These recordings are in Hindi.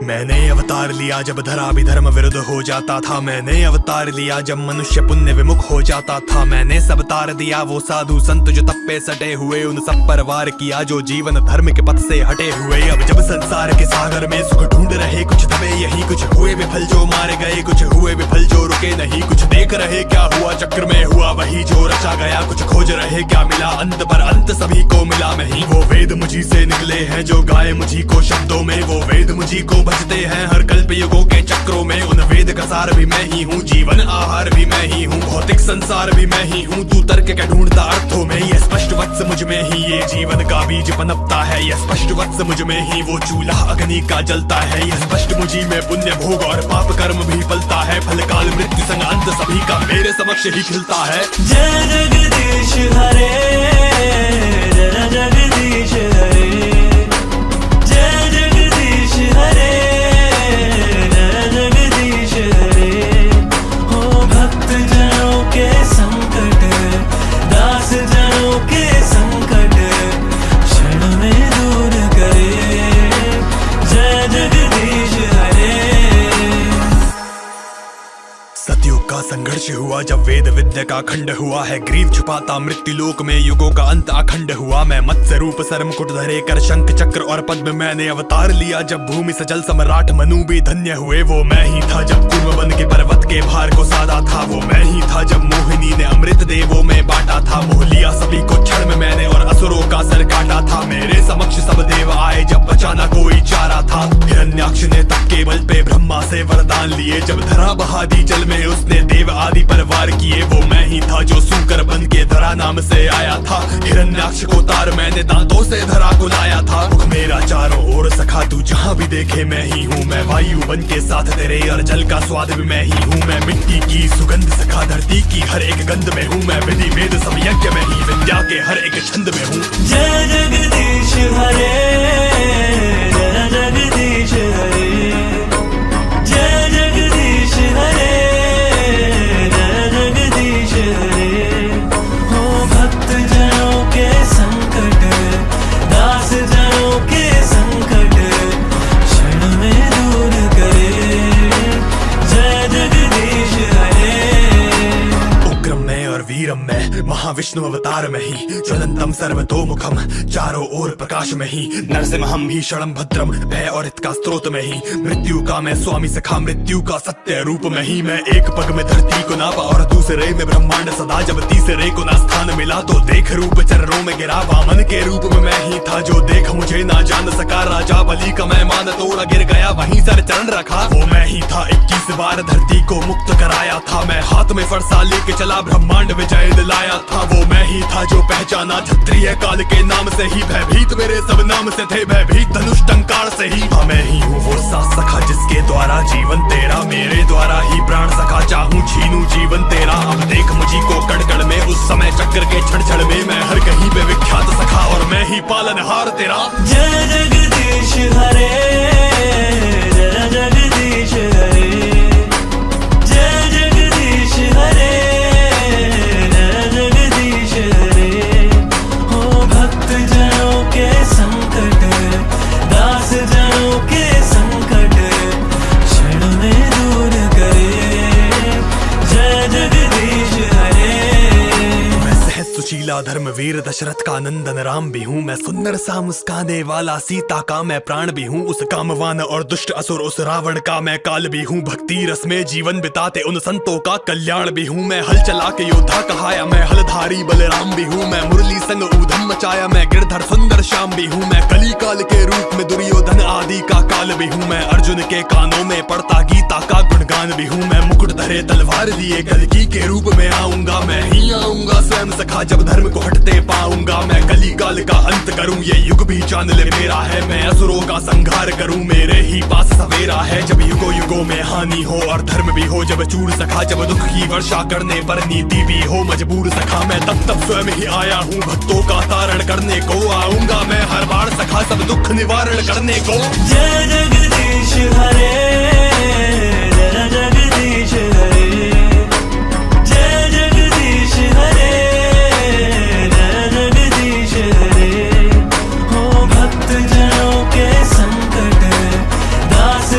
मैंने अवतार लिया जब धरा भी धर्म विरुद्ध हो जाता था। मैंने अवतार लिया जब मनुष्य पुण्य विमुख हो जाता था। मैंने सब तार दिया वो साधु संत जो तप्पे सटे हुए, उन सब पर वार किया जो जीवन धर्म के पथ से हटे हुए। अब जब संसार के सागर में सुख ढूंढ रहे कुछ दबे यही, कुछ हुए विफल जो मारे गए, कुछ हुए विफल जो रुके नहीं। कुछ देख रहे क्या हुआ चक्र में हुआ वही जो रचा गया, कुछ खोज रहे क्या मिला अंत पर अंत सभी को मिला मैं ही। वो वेद मुझी से निकले हैं जो गाए मुझी को शब्दों में, वो वेद मुझी को बजते हैं हर कल्प युगों के चक्रों में। उन वेद का सार भी मैं ही हूँ, जीवन आहार भी मैं ही हूँ, भौतिक संसार भी मैं ही हूँ। तू तर्क क्या ढूंढता अर्थों में, ये स्पष्ट वत्स मुझ में ही ये जीवन का बीज पनपता है। ये स्पष्ट वत्स मुझ में ही वो चूल्हा अग्नि का जलता है। ये स्पष्ट मुझी में पुण्य भोग और पाप कर्म भी पलता है। फल काल मृत्यु संग अंत सभी का मेरे समक्ष ही खिलता है। जय जगदीश हरे, जय जगदीश हरे, जय जगदीश हरे, जय जगदीश हरे। हो भक्त जनों के संकट, दास जनों के संकट क्षण में दूर करे। जय जगदीश हरे। सतयुग का संघर्ष हुआ जब वेद विद्या का खंड हुआ है। ग्रीव छुपाता मृत्यु लोक में युगों का अंत अखंड हुआ। मैं मत्स्य रूप सर मुकुट धरे कर शंख चक्र और पद्म मैंने अवतार लिया जब भूमि सजल सम्राट मनु भी धन्य हुए। वो मैं ही था जब कुर्म बन के पर्वत के भार को साधा था। वो मैं ही था जब मोहिनी ने अमृत देवों में बांटा था। मोह लिया सभी को क्षण में मैंने और असुरों का सर काटा था। मेरे समक्ष सब देव आए जब बचा ना कोई चारा था। हिरण्याक्ष ने तप के बल पे ब्रह्मा से वरदान लिए जब धरा बहा दी जल में उसने देव आदि पर वार किए। वो मैं ही था जो सूकर बन के धरा नाम से आया था। हिरण्याक्ष को तार मैंने दांतों से धरा को लाया था। मुख मेरा चारों ओर सखा तू जहाँ भी देखे मैं ही हूँ। मैं वायु बन के साथ तेरे और जल का स्वाद भी मैं ही हूँ। मैं मिट्टी की सुगंध सखा धरती की हर एक गंध में हूँ। मैं विधि वेद सब यज्ञ में ही विद्या के हर एक छंद में हूँ। जय जगदीश हरे, जय जगदीश हरे, जय जगदीश हरे, जय जगदीश हरे। हो भक्त जनों के संकट, दास जनों के संकट क्षण में दूर करे। जय जगदीश हरे। उग्रम में और वीरम में महाविष्णु अवतार में ही, ज्वलंतम सर्वतोमुखम चारों ओर प्रकाश में ही, नरसिंहम भीषणम भद्रम भय और हित का स्रोत में ही। मृत्यु का मैं स्वामी सखा मृत्यु का सत्य रूप में ही। मैं एक पग में धरती को नापा और दूसरे में ब्रह्मांड सदा। जब तीसरे को ना स्थान मिला तो देख रूप चरणों में गिरा। वामन के रूप में मैं ही था जो देख मुझे ना जान सका। राजा बलि का मैं मान तोड़ा गिर गया वहीं सर चरण रखा। वो मैं ही था 21 बार धरती को मुक्त कराया था। मैं हाथ में फरसा लेके चला ब्रह्मांड विजय दिलाया था। वो मैं ही था जो पहचाना क्षत्रिय काल के नाम से ही। भयभीत मेरे सब नाम से थे, भयभीत धनुष टंकार से ही। हाँ मैं ही हूँ वो साथ सखा जिसके द्वारा जीवन तेरा मेरे द्वारा ही प्राण सखा। चाहूं छीनूं जीवन तेरा अब देख मुझी को कड़ कड़ में। उस समय चक्र के क्षण क्षण में मैं हर कहीं पे विख्यात सखा और मैं ही पालनहार तेरा। जय जगदीश हरे, जय जगदीश हरे, जय जगदीश हरे, जय जगदीश हरे। हो भक्त जनों के संकट, दास जनों के संकट क्षण में दूर करे। जय जगदीश हरे। मैं सहज सुशीला धर्मवीर दशरथ का नंदन राम भी हूँ। मैं सुंदर सा मुस्काने वाला सीता का मैं प्राण भी हूँ। उस कामवान और दुष्ट असुर उस रावण का मैं काल भी हूँ। भक्ति रस में जीवन बिताते उन संतों का कल्याण भी हूँ। मैं हल चला के योद्धा कहाया, मैं हलधारी बलराम भी हूँ। मैं मुरली संग ऊधम मचाया, मैं गिरधर सुंदर श्याम भी हूँ। मैं कली काल के रूप में दुर्योधन आदि का काल भी हूँ। मैं अर्जुन के कानों में पड़ता गीता का गुणगान भी हूँ। मैं मुकुट धरे तलवार लिए कल्कि के रूप में आऊंगा। मैं ही आऊंगा स्वयं सखा जब धर्म को हटते पाऊंगा। मैं कली काल का अंत करूं ये युग भी जान ले मेरा है। मैं असुरों का संहार करूं मेरे ही पास सवेरा है। जब युगों युगों में हानि हो और धर्म भी हो जब चूर सखा। जब दुख की वर्षा करने पर नीति भी हो मजबूर सखा। मैं तब स्वयं ही आया हूँ भक्तों का तारण करने को। आऊंगा मैं हर बार सखा सब दुख निवारण करने को। जय जगदीश हरे, जय जगदीश हरे, जय जगदीश हरे, जय जगदीश हरे। हो भक्त जनों के संकट, दास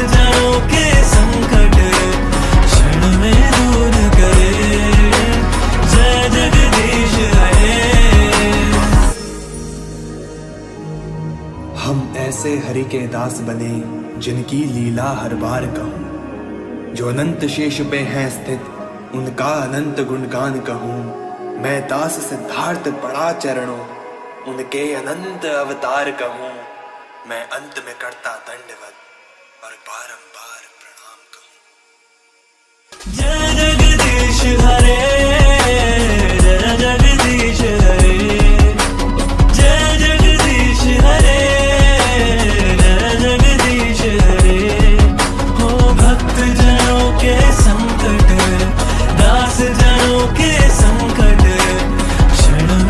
हम ऐसे हरि के दास बने जिनकी लीला हर बार कहूँ, जो अनंत शेष पे हैं स्थित उनका अनंत गुणगान कहूँ। मैं दास सिद्धार्थ पड़ा चरणों उनके अनंत अवतार कहूँ। मैं अंत में करता दंडवत और बारंबार प्रणाम कहूँ। जय जगदीश हरे।